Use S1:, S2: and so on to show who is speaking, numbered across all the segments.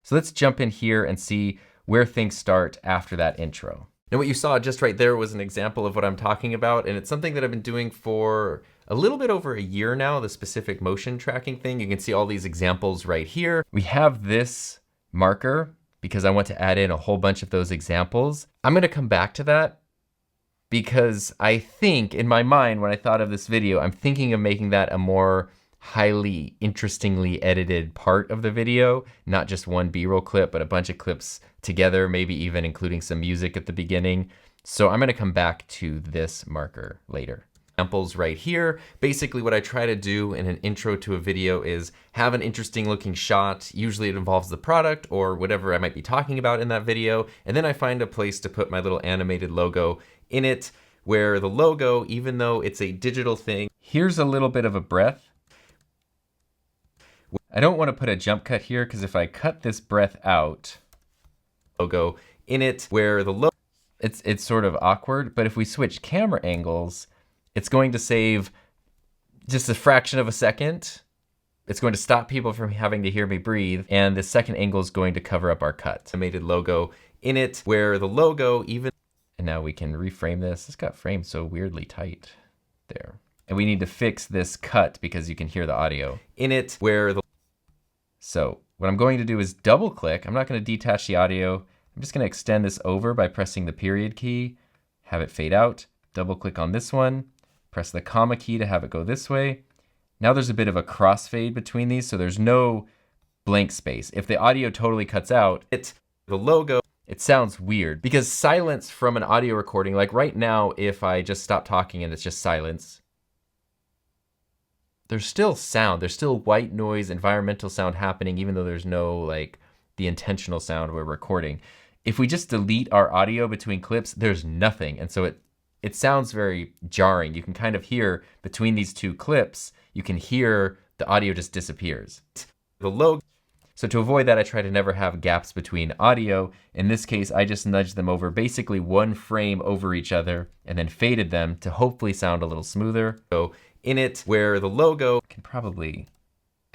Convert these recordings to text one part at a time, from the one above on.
S1: So let's jump in here and see where things start after that intro. Now what you saw just right there was an example of what I'm talking about, and it's something that I've been doing for a little bit over a year now, the specific motion tracking thing. You can see all these examples right here. We have this marker because I want to add in a whole bunch of those examples. I'm gonna come back to that because I think in my mind, when I thought of this video, I'm thinking of making that a more highly interestingly edited part of the video, not just one B-roll clip, but a bunch of clips together, maybe even including some music at the beginning. So I'm gonna come back to this marker later. Examples right here. Basically what I try to do in an intro to a video is have an interesting looking shot. Usually it involves the product or whatever I might be talking about in that video. And then I find a place to put my little animated logo in it, where the logo, even though it's a digital thing, here's a little bit of a breath. I don't want to put a jump cut here because if I cut this breath out, logo in it, where the logo, it's sort of awkward, but if we switch camera angles, it's going to save just a fraction of a second. It's going to stop people from having to hear me breathe, and the second angle is going to cover up our cut. Animated logo in it, where the logo even, and now we can reframe this. This got framed so weirdly tight there. And we need to fix this cut because you can hear the audio in it, where the, so what I'm going to do is double click. I'm not going to detach the audio. I'm just going to extend this over by pressing the period key, have it fade out, double click on this one, press the comma key to have it go this way. Now there's a bit of a crossfade between these, so there's no blank space. If the audio totally cuts out, the logo, it sounds weird because silence from an audio recording, like right now, if I just stop talking and it's just silence, there's still sound, there's still white noise, environmental sound happening, even though there's no like the intentional sound we're recording. If we just delete our audio between clips, there's nothing. And so it sounds very jarring. You can kind of hear between these two clips, you can hear the audio just disappears. The logo. So to avoid that, I try to never have gaps between audio. In this case, I just nudged them over basically one frame over each other and then faded them to hopefully sound a little smoother. So in it, where the logo, can probably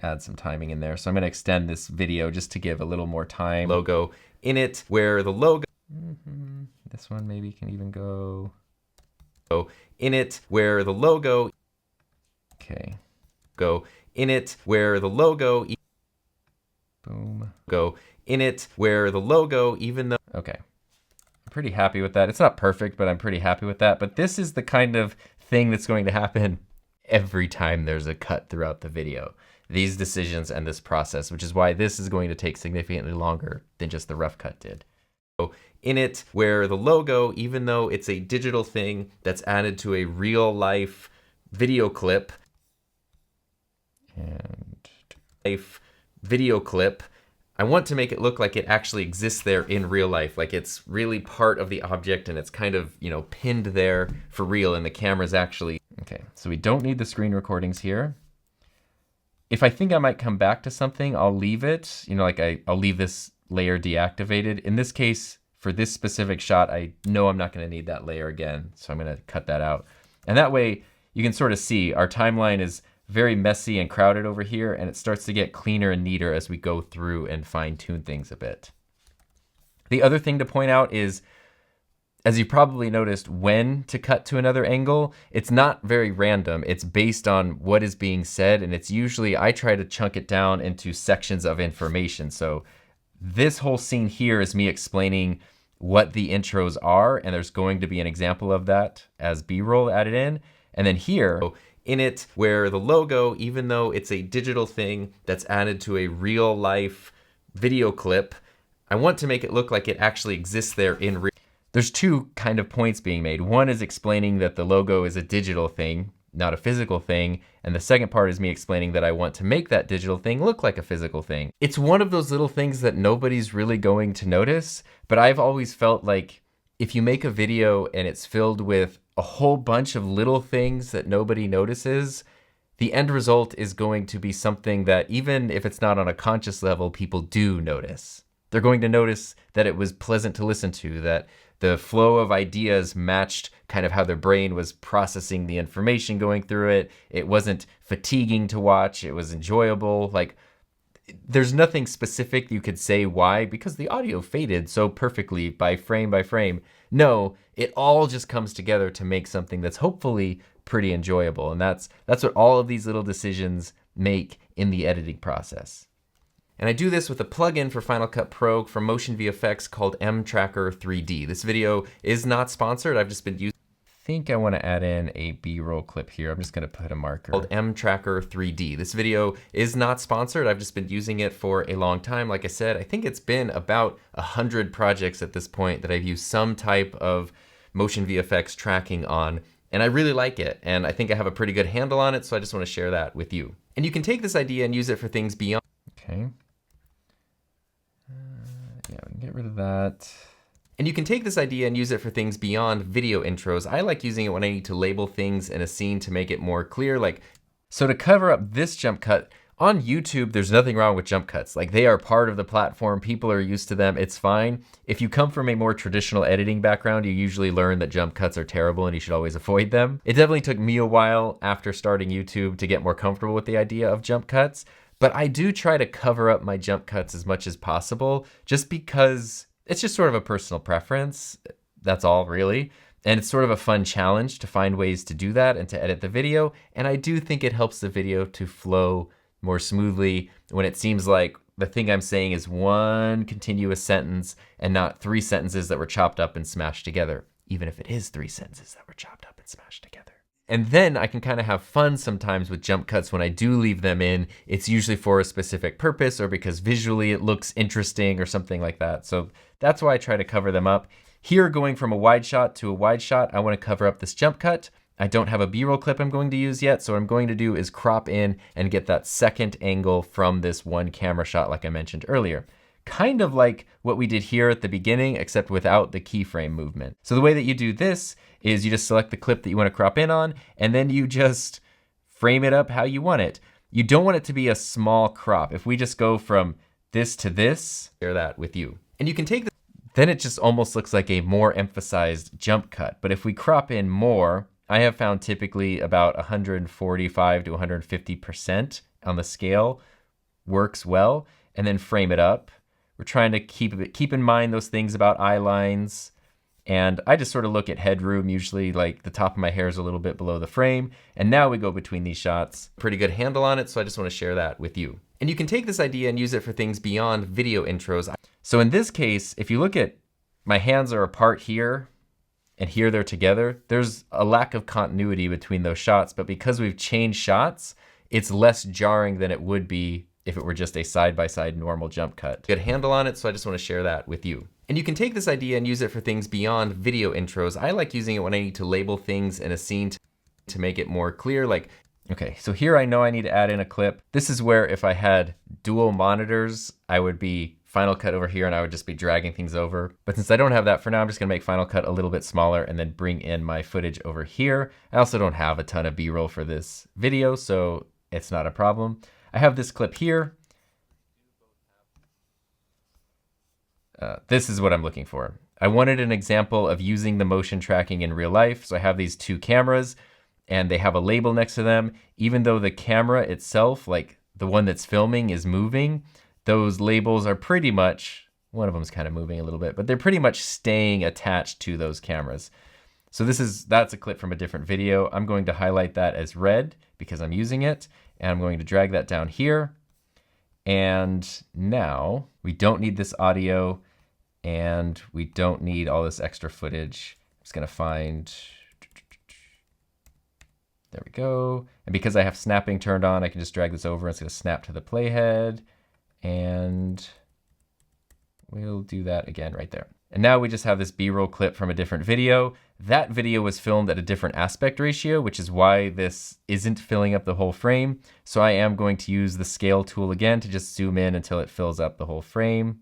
S1: add some timing in there. So I'm gonna extend this video just to give a little more time. Logo in it, where the logo, this one maybe can even go in it, where the logo, okay, go in it, where the logo, boom, go in it, where the logo, even though, okay, I'm pretty happy with that. It's not perfect, but I'm pretty happy with that. But this is the kind of thing that's going to happen every time there's a cut throughout the video. These decisions and this process, which is why this is going to take significantly longer than just the rough cut did. In it, where the logo, even though it's a digital thing that's added to a real life video clip, and video clip, I want to make it look like it actually exists there in real life, like it's really part of the object and it's kind of, you know, pinned there for real and the camera's actually, okay, so we don't need the screen recordings here. If I think I might come back to something, I'll leave it, you know, like I'll leave this layer deactivated. In this case, for this specific shot, I know I'm not gonna need that layer again, so I'm gonna cut that out. And that way, you can sort of see our timeline is very messy and crowded over here, and it starts to get cleaner and neater as we go through and fine tune things a bit. The other thing to point out is, as you probably noticed, when to cut to another angle, it's not very random. It's based on what is being said, and it's usually, I try to chunk it down into sections of information. So this whole scene here is me explaining what the intros are, and there's going to be an example of that as B-roll added in. And then here, in it, where the logo, even though it's a digital thing that's added to a real life video clip, I want to make it look like it actually exists there in real. There's two kind of points being made. One is explaining that the logo is a digital thing, not a physical thing. And the second part is me explaining that I want to make that digital thing look like a physical thing. It's one of those little things that nobody's really going to notice, but I've always felt like if you make a video and it's filled with a whole bunch of little things that nobody notices, the end result is going to be something that even if it's not on a conscious level, people do notice. They're going to notice that it was pleasant to listen to, that the flow of ideas matched kind of how their brain was processing the information going through it. It wasn't fatiguing to watch, it was enjoyable. Like, There's nothing specific you could say why, because the audio faded so perfectly by frame by frame. No, it all just comes together to make something that's hopefully pretty enjoyable. And that's what all of these little decisions make in the editing process. And I do this with a plugin for Final Cut Pro from MotionVFX called M-Tracker 3D. This video is not sponsored. I've just been using. I think I want to add in a B-roll clip here. I'm just going to put a marker. Called M-Tracker 3D. This video is not sponsored. I've just been using it for a long time. Like I said, I think it's been about 100 projects at this point that I've used some type of MotionVFX tracking on. And I really like it. And I think I have a pretty good handle on it. So I just want to share that with you. And you can take this idea and use it for things beyond. Okay. Yeah, we can get rid of that. And you can take this idea and use it for things beyond video intros. I like using it when I need to label things in a scene to make it more clear. So to cover up this jump cut, on YouTube, there's nothing wrong with jump cuts. Like, they are part of the platform. People are used to them. It's fine. If you come from a more traditional editing background, you usually learn that jump cuts are terrible and you should always avoid them. It definitely took me a while after starting YouTube to get more comfortable with the idea of jump cuts. But I do try to cover up my jump cuts as much as possible, just because it's just sort of a personal preference. That's all, really. And it's sort of a fun challenge to find ways to do that and to edit the video. And I do think it helps the video to flow more smoothly when it seems like the thing I'm saying is one continuous sentence and not 3 sentences that were chopped up and smashed together, even if it is 3 sentences that were chopped up and smashed together. And then I can kind of have fun sometimes with jump cuts when I do leave them in. It's usually for a specific purpose or because visually it looks interesting or something like that. So that's why I try to cover them up. Here, going from a wide shot to a wide shot, I want to cover up this jump cut. I don't have a B-roll clip I'm going to use yet, so what I'm going to do is crop in and get that second angle from this one camera shot like I mentioned earlier. Kind of like what we did here at the beginning, except without the keyframe movement. So the way that you do this is you just select the clip that you want to crop in on, and then you just frame it up how you want it. You don't want it to be a small crop. If we just go from this to this, share that with you. And you can take then it just almost looks like a more emphasized jump cut. But if we crop in more, I have found typically about 145 to 150% on the scale works well, and then frame it up. We're trying to keep in mind those things about eye lines, and I just sort of look at headroom, usually like the top of my hair is a little bit below the frame, and now we go between these shots. Pretty good handle on it, so I just want to share that with you. And you can take this idea and use it for things beyond video intros. So in this case, if you look at my hands are apart here, and here they're together, there's a lack of continuity between those shots, but because we've changed shots, it's less jarring than it would be if it were just a side-by-side normal jump cut. Good handle on it, so I just want to share that with you. And you can take this idea and use it for things beyond video intros. I like using it when I need to label things in a scene to make it more clear. Okay, so here I know I need to add in a clip. This is where if I had dual monitors, I would be Final Cut over here and I would just be dragging things over. But since I don't have that for now, I'm just gonna make Final Cut a little bit smaller and then bring in my footage over here. I also don't have a ton of B-roll for this video, so it's not a problem. I have this clip here. This is what I'm looking for. I wanted an example of using the motion tracking in real life. So I have these 2 cameras and they have a label next to them. Even though the camera itself, like the one that's filming, is moving, those labels are pretty much, one of them's kind of moving a little bit, but they're pretty much staying attached to those cameras. So that's a clip from a different video. I'm going to highlight that as red because I'm using it, and I'm going to drag that down here. And now we don't need this audio and we don't need all this extra footage. I'm just gonna find, there we go. And because I have snapping turned on, I can just drag this over. It's gonna snap to the playhead, and we'll do that again right there. And now we just have this B-roll clip from a different video. That video was filmed at a different aspect ratio, which is why this isn't filling up the whole frame. So I am going to use the scale tool again to just zoom in until it fills up the whole frame.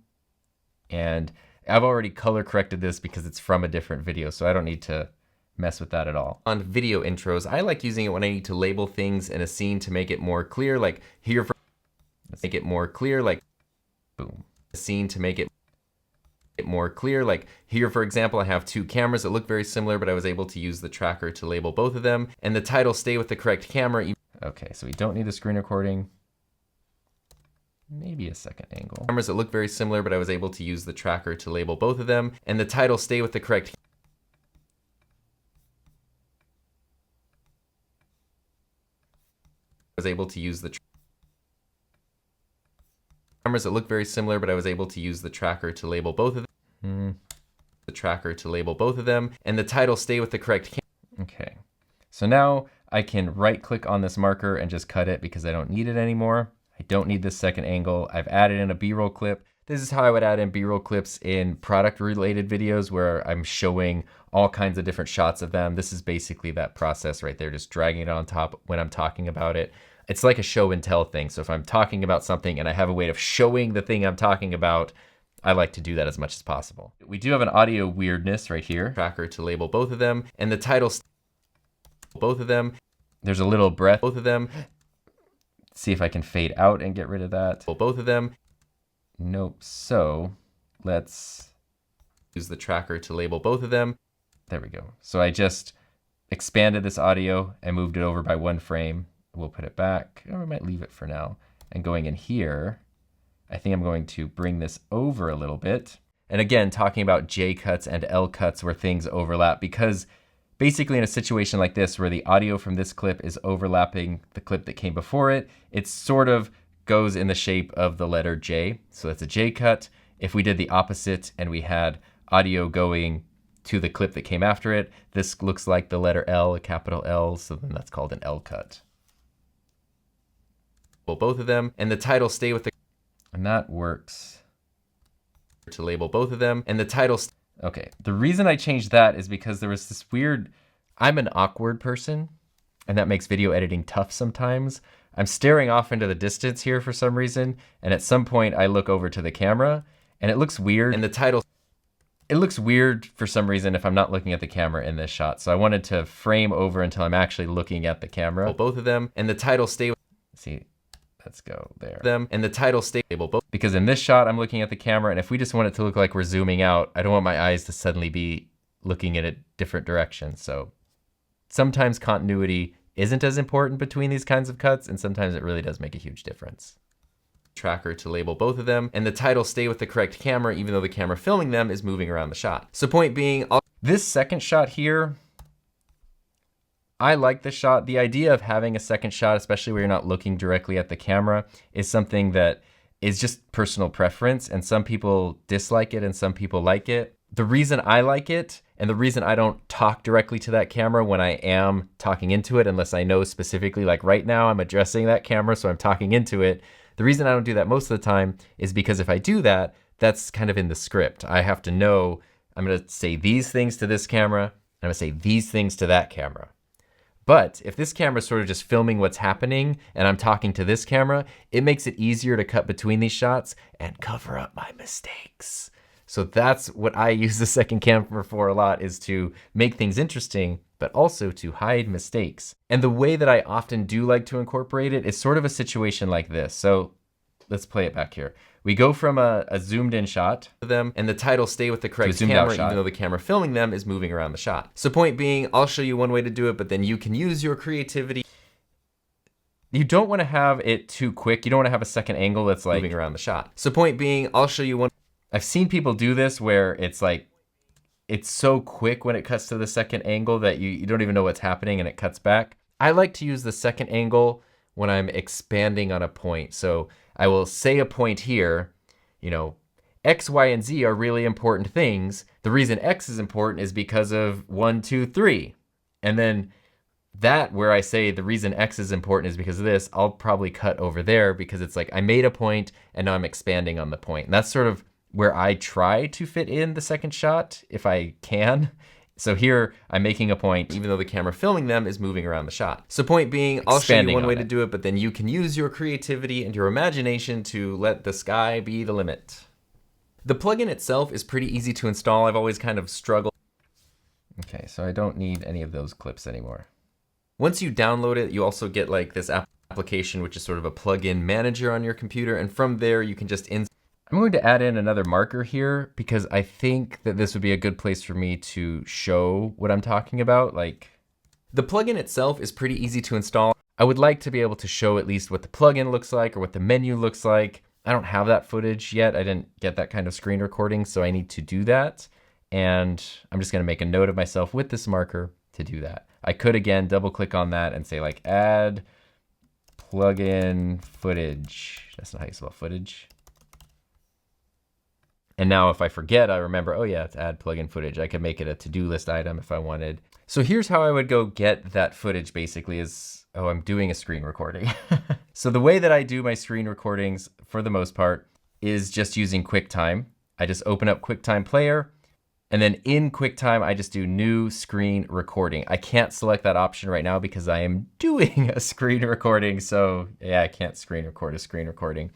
S1: And I've already color corrected this because it's from a different video, so I don't need to mess with that at all. On video intros, I like using it when I need to label things in a scene to make it more clear, like here for make it more clear, like boom. A scene to make it more clear, like here for example, I have 2 cameras that look very similar, but I was able to use the tracker to label both of them, and the title stay with the correct camera. Okay, so we don't need the screen recording. maybe a second angle. Cameras that look very similar, but I was able to use the tracker to label both of them, and the title stay with the correct cameras that look very similar, but I was able to use the tracker to label both of them. And the title stay with the correct Okay, so now I can right click on this marker and just cut it because I don't need it anymore. I don't need this second angle. I've added in a B-roll clip. This is how I would add in B-roll clips in product related videos where I'm showing all kinds of different shots of them. This is basically that process right there, just dragging it on top when I'm talking about it. It's like a show and tell thing. So if I'm talking about something and I have a way of showing the thing I'm talking about, I like to do that as much as possible. We do have an audio weirdness right here. Tracker to label both of them, and the title both of them. There's a little breath, both of them. See if I can fade out and get rid of that. Both of them. Nope. So let's use the tracker to label both of them. There we go. So I just expanded this audio and moved it over by 1 frame. We'll put it back, or we might leave it for now. And going in here, I think I'm going to bring this over a little bit. And again, talking about J cuts and L cuts where things overlap, because basically in a situation like this where the audio from this clip is overlapping the clip that came before it, it sort of goes in the shape of the letter J. So that's a J cut. If we did the opposite and we had audio going to the clip that came after it, this looks like the letter L, a capital L, so then that's called an L cut. Well, both of them, and the title stay with the... And that works. To label both of them, and the title... Okay, the reason I changed that is because there was this weird... I'm an awkward person, and that makes video editing tough sometimes. I'm staring off into the distance here for some reason, and at some point I look over to the camera, and it looks weird. And the title... It looks weird for some reason if I'm not looking at the camera in this shot, so I wanted to frame over until I'm actually looking at the camera. Well, both of them, and the title stay... See... Let's go there. Them and the title stay label both, because in this shot I'm looking at the camera, and if we just want it to look like we're zooming out, I don't want my eyes to suddenly be looking in a different direction. So sometimes continuity isn't as important between these kinds of cuts, and sometimes it really does make a huge difference. Tracker to label both of them, and the title stay with the correct camera even though the camera filming them is moving around the shot. So point being, this second shot here, I like this shot. The idea of having a second shot, especially where you're not looking directly at the camera, is something that is just personal preference, and some people dislike it and some people like it. The reason I like it, and the reason I don't talk directly to that camera when I am talking into it, unless I know specifically, like right now I'm addressing that camera, so I'm talking into it. The reason I don't do that most of the time is because if I do that, that's kind of in the script. I have to know I'm gonna say these things to this camera, and I'm gonna say these things to that camera. But if this camera is sort of just filming what's happening and I'm talking to this camera, it makes it easier to cut between these shots and cover up my mistakes. So that's what I use the second camera for a lot, is to make things interesting, but also to hide mistakes. And the way that I often do like to incorporate it is sort of a situation like this. So let's play it back here. We go from a zoomed in shot to them, and the title stay with the correct camera even though the camera filming them is moving around the shot. So point being, I'll show you one way to do it, but then you can use your creativity. You don't want to have it too quick. You don't want to have a second angle that's like moving around the shot. So point being, I'll show you one. I've seen people do this where it's like, it's so quick when it cuts to the second angle that you don't even know what's happening and it cuts back. I like to use the second angle when I'm expanding on a point. So I will say a point here, you know, X, Y, and Z are really important things. The reason X is important is because of 1, 2, 3. And then that where I say the reason X is important is because of this, I'll probably cut over there because it's like I made a point and now I'm expanding on the point. And that's sort of where I try to fit in the second shot if I can. So here I'm making a point even though the camera filming them is moving around the shot. So point being, I'll show you one way to do it, but then you can use your creativity and your imagination to let the sky be the limit. The plugin itself is pretty easy to install. I've always kind of struggled. Okay, so I don't need any of those clips anymore. Once you download it, you also get like this application, which is sort of a plugin manager on your computer. And from there, you can just I'm going to add in another marker here because I think that this would be a good place for me to show what I'm talking about. Like, the plugin itself is pretty easy to install. I would like to be able to show at least what the plugin looks like or what the menu looks like. I don't have that footage yet. I didn't get that kind of screen recording, so I need to do that. And I'm just gonna make a note of myself with this marker to do that. I could, again, double click on that and say like add plugin footage. That's not how you spell footage. And now if I forget, I remember, oh yeah, it's add plugin footage. I could make it a to-do list item if I wanted. So here's how I would go get that footage basically is, oh, I'm doing a screen recording. So the way that I do my screen recordings for the most part is just using QuickTime. I just open up QuickTime Player, and then in QuickTime, I just do new screen recording. I can't select that option right now because I am doing a screen recording. So yeah, I can't screen record a screen recording.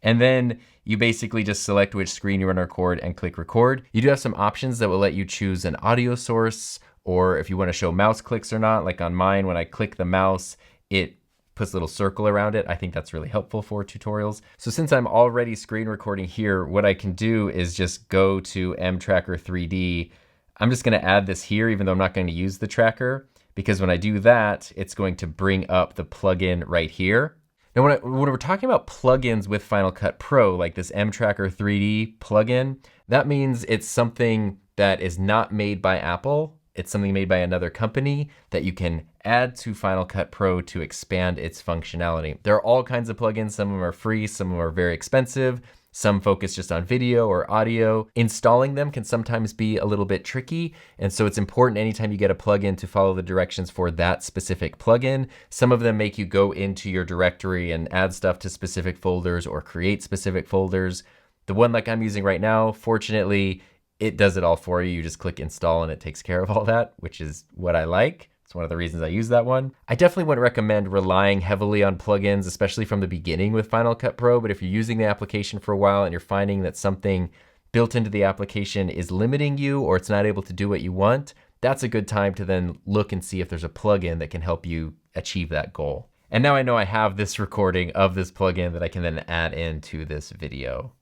S1: And then you basically just select which screen you want to record and click record. You do have some options that will let you choose an audio source, or if you want to show mouse clicks or not. Like on mine, when I click the mouse, it puts a little circle around it. I think that's really helpful for tutorials. So since I'm already screen recording here, what I can do is just go to mTracker 3D. I'm just going to add this here, even though I'm not going to use the tracker, because when I do that, it's going to bring up the plugin right here. Now, when we're talking about plugins with Final Cut Pro, like this mTracker 3D plugin, that means it's something that is not made by Apple. It's something made by another company that you can add to Final Cut Pro to expand its functionality. There are all kinds of plugins. Some of them are free, some of them are very expensive. Some focus just on video or audio. Installing them can sometimes be a little bit tricky, and so it's important anytime you get a plugin to follow the directions for that specific plugin. Some of them make you go into your directory and add stuff to specific folders or create specific folders. The one like I'm using right now, fortunately, it does it all for you. You just click install and it takes care of all that, which is what I like. It's one of the reasons I use that one. I definitely wouldn't recommend relying heavily on plugins, especially from the beginning with Final Cut Pro, but if you're using the application for a while and you're finding that something built into the application is limiting you or it's not able to do what you want, that's a good time to then look and see if there's a plugin that can help you achieve that goal. And now I know I have this recording of this plugin that I can then add into this video.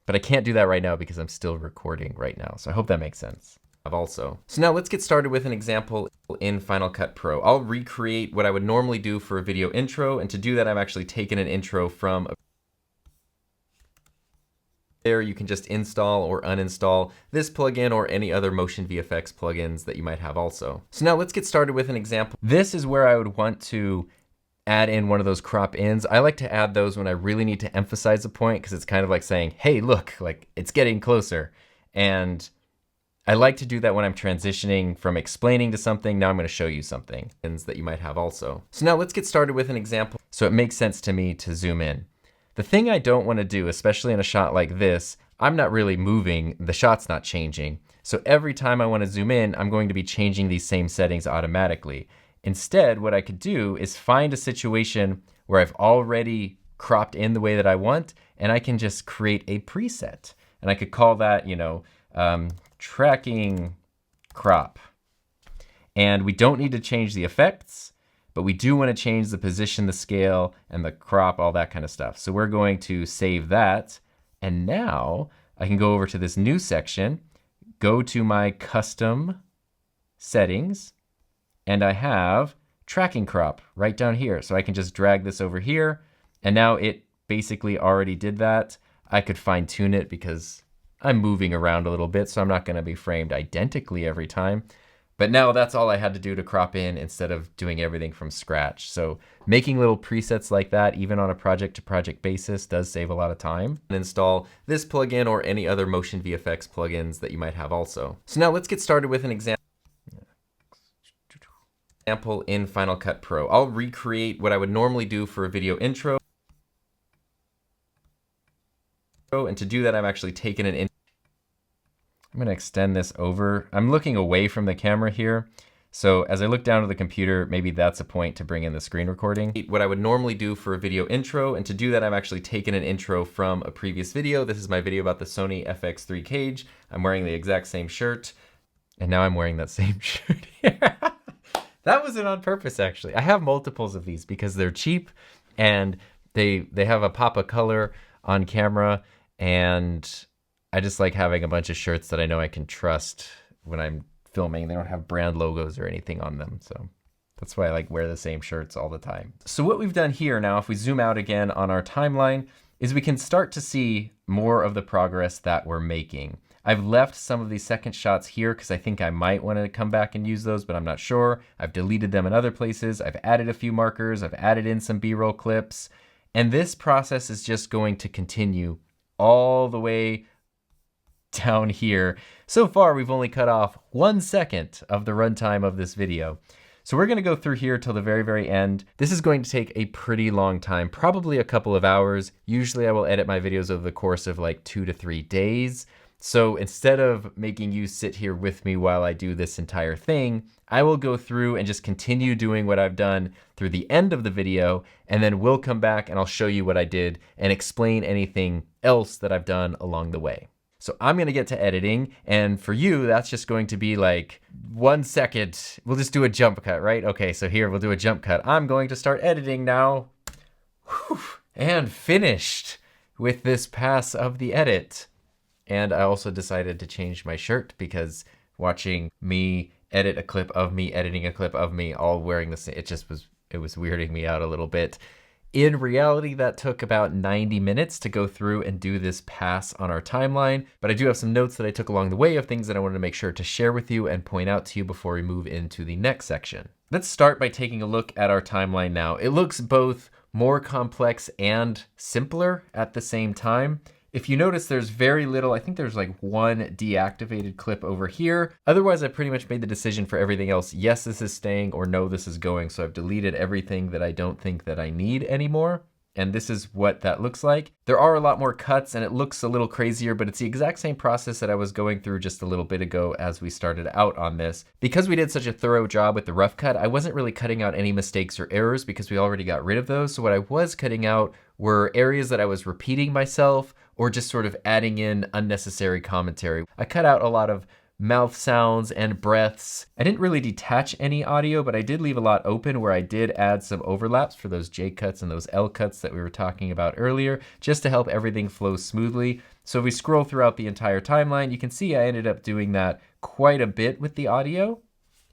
S1: But I can't do that right now because I'm still recording right now. So I hope that makes sense. So now let's get started with an example in Final Cut Pro. I'll recreate what I would normally do for a video intro, and to do that, I've actually taken an intro from there. You can just install or uninstall this plugin or any other MotionVFX plugins that you might have also. So now let's get started with an example. This is where I would want to add in one of those crop ins. I like to add those when I really need to emphasize a point because it's kind of like saying, hey, look, like it's getting closer. And I like to do that when I'm transitioning from explaining to something. Now I'm going to show you something that you might have also. So now let's get started with an example. So it makes sense to me to zoom in. The thing I don't want to do, especially in a shot like this, I'm not really moving, the shot's not changing. So every time I want to zoom in, I'm going to be changing these same settings automatically. Instead, what I could do is find a situation where I've already cropped in the way that I want, and I can just create a preset. And I could call that, tracking crop. And we don't need to change the effects, but we do want to change the position, the scale, and the crop, all that kind of stuff. So we're going to save that. And now I can go over to this new section, go to my custom settings, and I have tracking crop right down here. So I can just drag this over here, and now it basically already did that. I could fine tune it because I'm moving around a little bit, so I'm not going to be framed identically every time. But now that's all I had to do to crop in instead of doing everything from scratch. So making little presets like that, even on a project-to-project basis, does save a lot of time. And install this plugin or any other MotionVFX plugins that you might have also. So now let's get started with an example in Final Cut Pro. I'll recreate what I would normally do for a video intro. And to do that, I've actually taken an I'm going to extend this over. I'm looking away from the camera here. So as I look down to the computer, maybe that's a point to bring in the screen recording. What I would normally do for a video intro, and to do that, I've actually taken an intro from a previous video. This is my video about the Sony FX3 cage. I'm wearing the exact same shirt, and now I'm wearing that same shirt here. That wasn't on purpose, actually. I have multiples of these because they're cheap, and they have a pop of color on camera, and I just like having a bunch of shirts that I know I can trust when I'm filming. They don't have brand logos or anything on them. So that's why I like wear the same shirts all the time. So what we've done here now, if we zoom out again on our timeline, is we can start to see more of the progress that we're making. I've left some of these second shots here because I think I might want to come back and use those, but I'm not sure. I've deleted them in other places. I've added a few markers. I've added in some B-roll clips. And this process is just going to continue all the way down here. So far, we've only cut off 1 second of the runtime of this video. So we're gonna go through here till the very, very end. This is going to take a pretty long time, probably a couple of hours. Usually I will edit my videos over the course of like 2 to 3 days. So instead of making you sit here with me while I do this entire thing, I will go through and just continue doing what I've done through the end of the video, and then we'll come back and I'll show you what I did and explain anything else that I've done along the way. So I'm gonna get to editing, and for you, that's just going to be like 1 second. We'll just do a jump cut, right? Okay, so here we'll do a jump cut. I'm going to start editing now. Whew. And finished with this pass of the edit. And I also decided to change my shirt because watching me edit a clip of me editing a clip of me all wearing the same, it was weirding me out a little bit. In reality, that took about 90 minutes to go through and do this pass on our timeline, but I do have some notes that I took along the way of things that I wanted to make sure to share with you and point out to you before we move into the next section. Let's start by taking a look at our timeline now. It looks both more complex and simpler at the same time. If you notice, there's very little, I think there's like 1 deactivated clip over here. Otherwise, I pretty much made the decision for everything else. Yes, this is staying, or no, this is going. So I've deleted everything that I don't think that I need anymore. And this is what that looks like. There are a lot more cuts and it looks a little crazier, but it's the exact same process that I was going through just a little bit ago as we started out on this. Because we did such a thorough job with the rough cut, I wasn't really cutting out any mistakes or errors because we already got rid of those. So what I was cutting out were areas that I was repeating myself or just sort of adding in unnecessary commentary. I cut out a lot of mouth sounds and breaths. I didn't really detach any audio, but I did leave a lot open where I did add some overlaps for those J cuts and those L cuts that we were talking about earlier, just to help everything flow smoothly. So if we scroll throughout the entire timeline, you can see I ended up doing that quite a bit with the audio.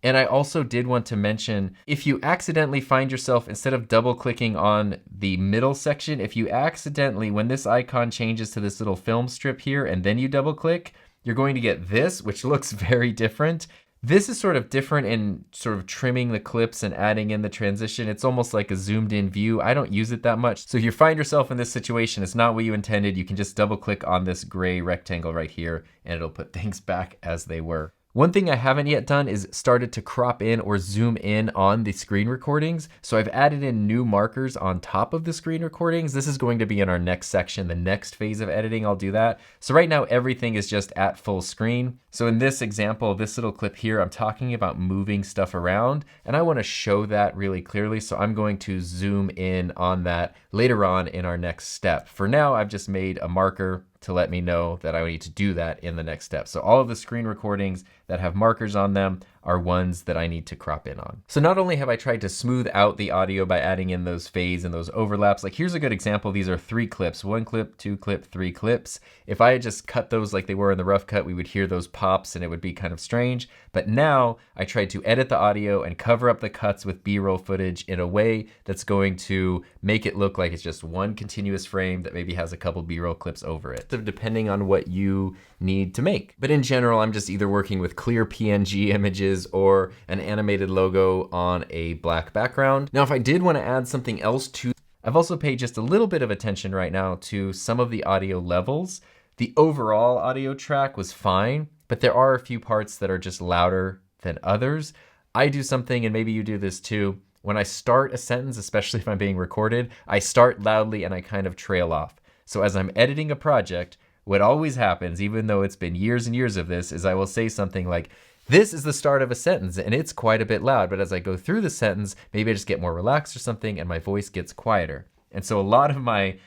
S1: And I also did want to mention, if you accidentally find yourself, instead of double clicking on the middle section, if you accidentally, when this icon changes to this little film strip here and then you double click, you're going to get this, which looks very different. This is sort of different in sort of trimming the clips and adding in the transition. It's almost like a zoomed in view. I don't use it that much. So if you find yourself in this situation, it's not what you intended, you can just double click on this gray rectangle right here and it'll put things back as they were. One thing I haven't yet done is started to crop in or zoom in on the screen recordings. So I've added in new markers on top of the screen recordings. This is going to be in our next section, the next phase of editing, I'll do that. So right now everything is just at full screen. So in this example, this little clip here, I'm talking about moving stuff around and I want to show that really clearly. So I'm going to zoom in on that later on in our next step. For now, I've just made a marker to let me know that I need to do that in the next step. So all of the screen recordings that have markers on them are ones that I need to crop in on. So not only have I tried to smooth out the audio by adding in those fades and those overlaps, like here's a good example. These are 3 clips, 1 clip, 2 clip, 3 clips. If I had just cut those like they were in the rough cut, we would hear those pops and it would be kind of strange. But now I tried to edit the audio and cover up the cuts with B-roll footage in a way that's going to make it look like it's just one continuous frame that maybe has a couple B-roll clips over it, depending on what you need to make. But in general, I'm just either working with clear PNG images or an animated logo on a black background. Now, if I did want to add something else to, I've also paid just a little bit of attention right now to some of the audio levels. The overall audio track was fine, but there are a few parts that are just louder than others. I do something, and maybe you do this too. When I start a sentence, especially if I'm being recorded, I start loudly and I kind of trail off. So as I'm editing a project, what always happens, even though it's been years and years of this, is I will say something like, this is the start of a sentence and it's quite a bit loud, but as I go through the sentence, maybe I just get more relaxed or something and my voice gets quieter. And so a lot of my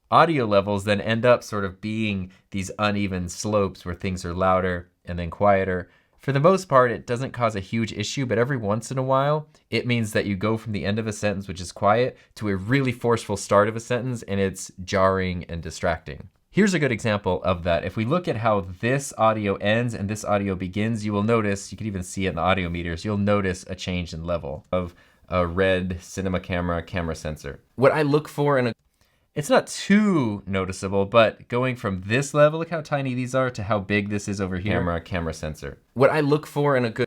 S1: audio levels then end up sort of being these uneven slopes where things are louder and then quieter. For the most part, it doesn't cause a huge issue, but every once in a while, it means that you go from the end of a sentence, which is quiet, to a really forceful start of a sentence, and it's jarring and distracting. Here's a good example of that. If we look at how this audio ends and this audio begins, you will notice, you can even see it in the audio meters, you'll notice a change in level of a red cinema camera sensor. What I look for in It's not too noticeable, but going from this level, look how tiny these are, to how big this is over here. Camera sensor. What I look for in a good...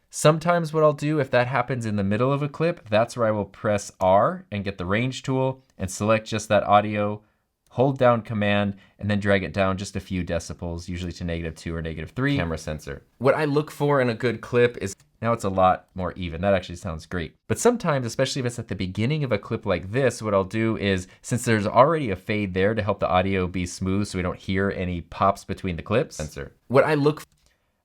S1: Sometimes what I'll do, if that happens in the middle of a clip, that's where I will press R and get the range tool and select just that audio, hold down Command, and then drag it down just a few decibels, usually to -2 or -3. Camera sensor. What I look for in a good clip is... Now it's a lot more even. That actually sounds great. But sometimes, especially if it's at the beginning of a clip like this, what I'll do is, since there's already a fade there to help the audio be smooth so we don't hear any pops between the clips, what I look for,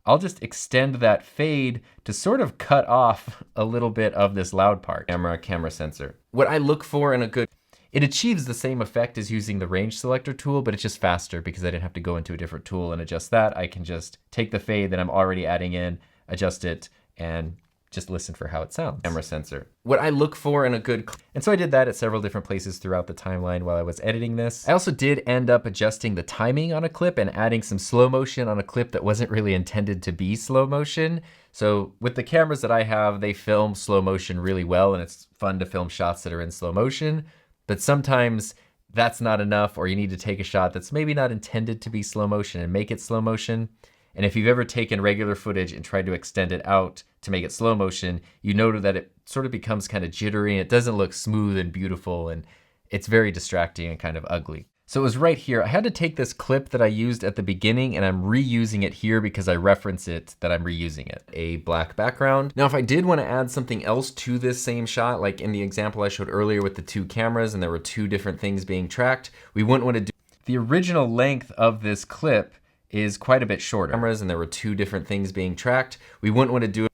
S1: I'll just extend that fade to sort of cut off a little bit of this loud part. Camera sensor. What I look for in a good... It achieves the same effect as using the range selector tool, but it's just faster because I didn't have to go into a different tool and adjust that. I can just take the fade that I'm already adding in, adjust it, and just listen for how it sounds. Camera sensor. What I look for in a good... And so I did that at several different places throughout the timeline while I was editing this. I also did end up adjusting the timing on a clip and adding some slow motion on a clip that wasn't really intended to be slow motion. So with the cameras that I have, they film slow motion really well, and it's fun to film shots that are in slow motion. But sometimes that's not enough, or you need to take a shot that's maybe not intended to be slow motion and make it slow motion. And if you've ever taken regular footage and tried to extend it out to make it slow motion, you notice that it sort of becomes kind of jittery and it doesn't look smooth and beautiful, and it's very distracting and kind of ugly. So it was right here. I had to take this clip that I used at the beginning and I'm reusing it here because I reference it that I'm reusing it. A black background. Now, if I did want to add something else to this same shot, like in the example I showed earlier with the two cameras and there were two different things being tracked, we wouldn't want to do... The original length of this clip is quite a bit shorter. Cameras and there were two different things being tracked. We wouldn't want to do it.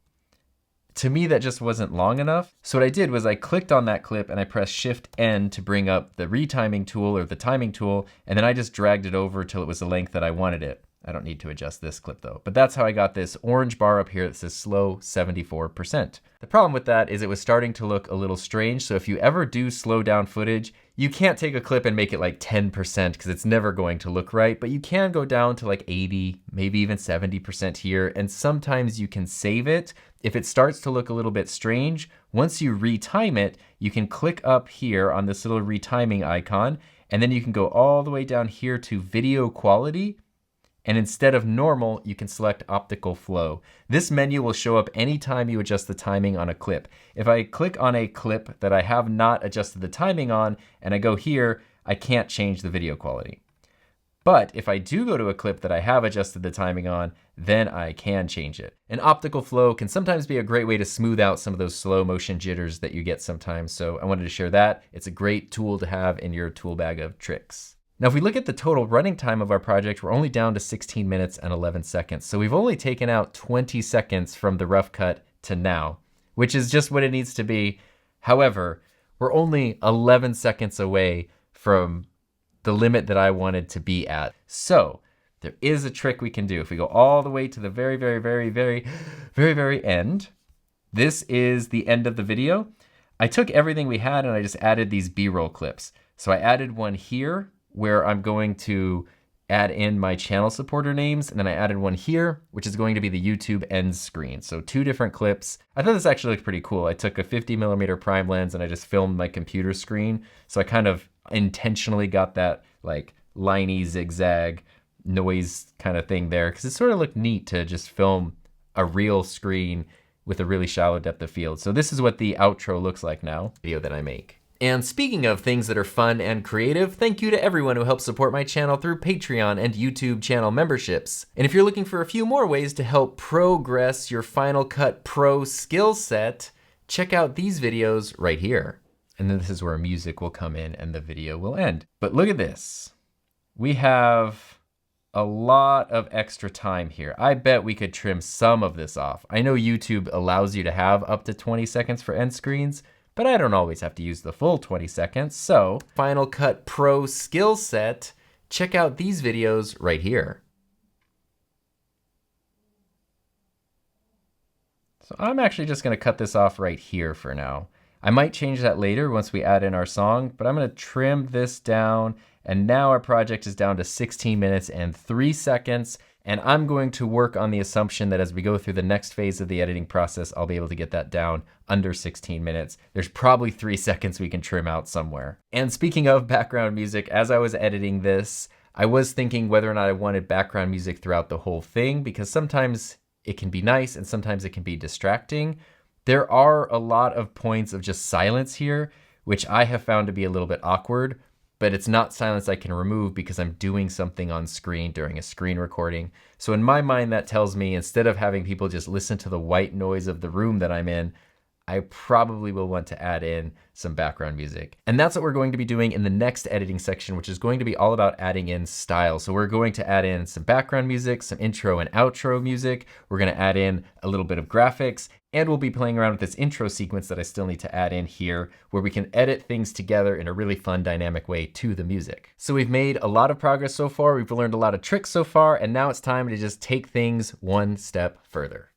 S1: To me, that just wasn't long enough. So what I did was I clicked on that clip and I pressed Shift N to bring up the retiming tool or the timing tool, and then I just dragged it over till it was the length that I wanted it. I don't need to adjust this clip though, but that's how I got this orange bar up here that says slow 74%. The problem with that is it was starting to look a little strange, so if you ever do slow down footage, you can't take a clip and make it like 10% because it's never going to look right, but you can go down to like 80, maybe even 70% here, and sometimes you can save it. If it starts to look a little bit strange, once you retime it, you can click up here on this little retiming icon, and then you can go all the way down here to video quality. And instead of normal, you can select optical flow. This menu will show up anytime you adjust the timing on a clip. If I click on a clip that I have not adjusted the timing on, and I go here, I can't change the video quality. But if I do go to a clip that I have adjusted the timing on, then I can change it. And optical flow can sometimes be a great way to smooth out some of those slow motion jitters that you get sometimes. So I wanted to share that. It's a great tool to have in your tool bag of tricks. Now, if we look at the total running time of our project, we're only down to 16 minutes and 11 seconds. So we've only taken out 20 seconds from the rough cut to now, which is just what it needs to be. However, we're only 11 seconds away from the limit that I wanted to be at. So there is a trick we can do. If we go all the way to the very end, this is the end of the video. I took everything we had and I just added these B-roll clips. So I added one here where I'm going to add in my channel supporter names, and then I added one here, which is going to be the YouTube end screen. So two different clips. I thought this actually looked pretty cool. I took a 50mm prime lens and I just filmed my computer screen. So I kind of intentionally got that like liney zigzag noise kind of thing there, because it sort of looked neat to just film a real screen with a really shallow depth of field. So this is what the outro looks like now, video that I make. And speaking of things that are fun and creative, thank you to everyone who helps support my channel through Patreon and YouTube channel memberships. And if you're looking for a few more ways to help progress your Final Cut Pro skill set, check out these videos right here. And then this is where music will come in and the video will end. But look at this. We have a lot of extra time here. I bet we could trim some of this off. I know YouTube allows you to have up to 20 seconds for end screens, but I don't always have to use the full 20 seconds. So Final Cut Pro skill set, check out these videos right here. So I'm actually just gonna cut this off right here for now. I might change that later once we add in our song, but I'm gonna trim this down, and now our project is down to 16 minutes and 3 seconds. And I'm going to work on the assumption that as we go through the next phase of the editing process, I'll be able to get that down under 16 minutes. There's probably 3 seconds we can trim out somewhere. And speaking of background music, as I was editing this, I was thinking whether or not I wanted background music throughout the whole thing, because sometimes it can be nice and sometimes it can be distracting. There are a lot of points of just silence here, which I have found to be a little bit awkward, but it's not silence I can remove because I'm doing something on screen during a screen recording. So in my mind, that tells me instead of having people just listen to the white noise of the room that I'm in, I probably will want to add in some background music. And that's what we're going to be doing in the next editing section, which is going to be all about adding in style. So we're going to add in some background music, some intro and outro music. We're going to add in a little bit of graphics, and we'll be playing around with this intro sequence that I still need to add in here, where we can edit things together in a really fun, dynamic way to the music. So we've made a lot of progress so far. We've learned a lot of tricks so far, and now it's time to just take things one step further.